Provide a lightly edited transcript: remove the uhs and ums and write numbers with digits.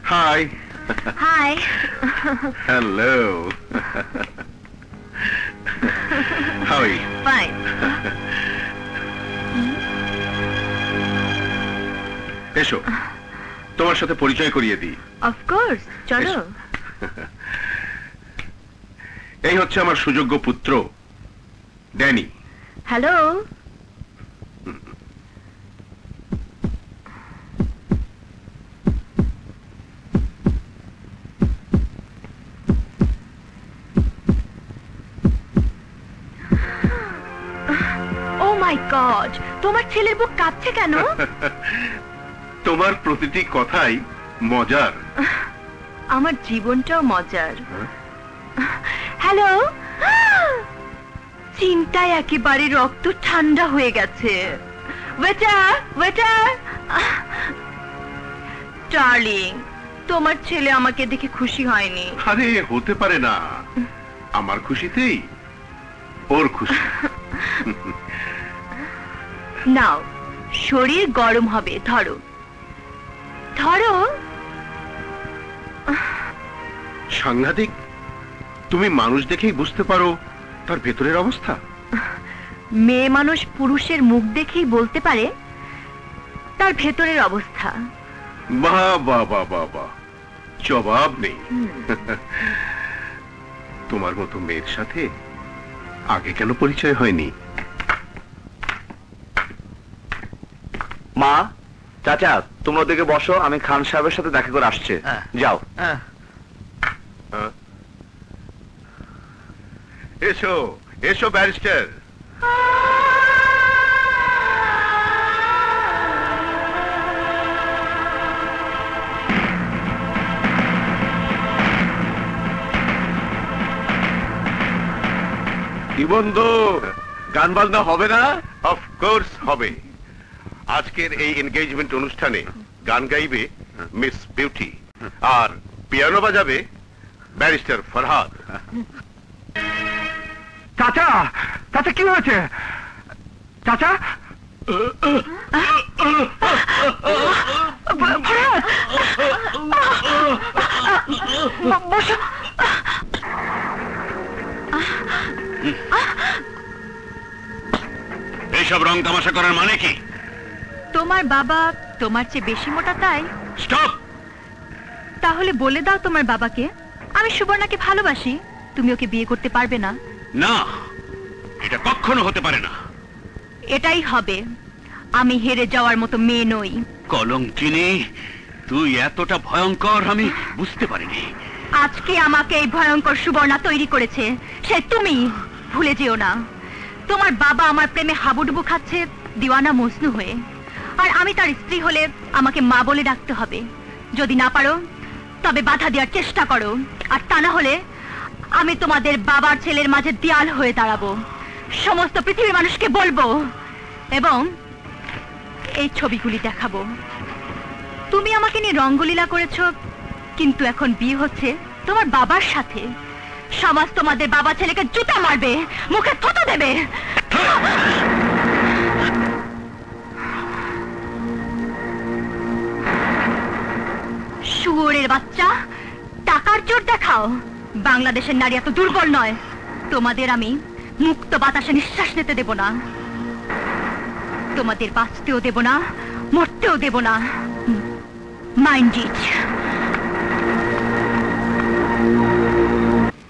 Hi. Hi. Hello. How are you? Fine. এসো তোমার সাথে পরিচয় করিয়ে দিই। Of course. চলো। এই হচ্ছে আমার সুযোগ্য পুত্র Danny. Hello. Oh my God! তোমার ছেলের বুক কাঁপছে কেন? তোমার প্রতিটি কথাই মজার। আমার জীবনটাও মজার। হ্যালো। চিন্তায় একেবারে রক্ত ঠান্ডা হয়ে গেছে। Waiter, waiter. ডার্লিং, তোমার ছেলে আমাকে দেখে খুশি হয়নি। আরে হতে পারে না, আমার খুশিতেই ওর খুশি। নাও, শরীর গরম হবে, ধরো ধরো। সাংঘাতিক, তুমি মানুষ দেখেই বুঝতে পারো তার ভেতরের অবস্থা। মেয়ে মানুষ পুরুষের মুখ দেখেই বলতে পারে তার ভেতরের অবস্থা। বাহ বাহ বাহ বাহ বাহ, জবাব নেই। তোমার মতো মেয়ের সাথে আগে কেন পরিচয় হয়নি? মা, চাচা, তোমরা ওদিকে বসো, আমি খান সাহেবের সাথে দেখা করে আসছে। যাও। এসো এসো ব্যারিস্টার। কি বন্ধু, গান বাজনা হবে না? অফকোর্স হবে। আজকের এই এনগেজমেন্ট অনুষ্ঠানে গান গাইবে মিস বিউটি, আর পিয়ানো বাজাবে ব্যারিস্টার ফরহাদ। চাচা, চাচা কি হয়েছে? চাচা, এইসব রং তামাশা করার মানে কি? তোমার বাবা তোমার চেয়ে বেশি মোটা, তাই? স্টপ! তাহলে বলে দাও তোমার বাবাকে আমি সুবর্ণাকে ভালোবাসি, তুমি ওকে বিয়ে করতে পারবে না। না, এটা কখনো হতে পারে না। এটাই হবে। আমি হেরে যাওয়ার মতো মেয়ে নই। কলঙ্কিনী, তুই এতটা ভয়ঙ্কর আমি বুঝতে পারিনি। আজকে আমাকে এই ভয়ঙ্কর সুবর্ণা তৈরি করেছে সে তুমি, ভুলে যেও না। তোমার বাবা আমার প্রেমে হাবুডুবু খাচ্ছে দিওয়ানা মজনু হয়ে, আর আমি তার স্ত্রী হলে আমাকে মা বলে ডাকতে হবে। যদি না পারো তবে বাধা দেওয়ার চেষ্টা করো, আর তা না হলে আমি তোমাদের বাবার ছেলের মাঝে দেয়াল হয়ে দাঁড়াবো, সমস্ত পৃথিবীর মানুষকে বলবো এবং এই ছবিগুলি দেখাবো। তুমি আমাকে নিয়ে রঙ্গলীলা করেছো, কিন্তু এখন বিয়ে হচ্ছে তোমার বাবার সাথে। সমাজ তোমাদের বাবা ছেলেকে জুতা মারবে, মুখে থুতু দেবে। শুয়োরের বাচ্চা, টাকার জোর দেখাও। বাংলাদেশের নারী এত দুর্বল নয়। তোমাদের আমি মুক্ত বাতাসে নিঃশ্বাস নিতে দেব না, তোমাদের বাঁচতেও দেব না, মরতেও দেব না। Mind it.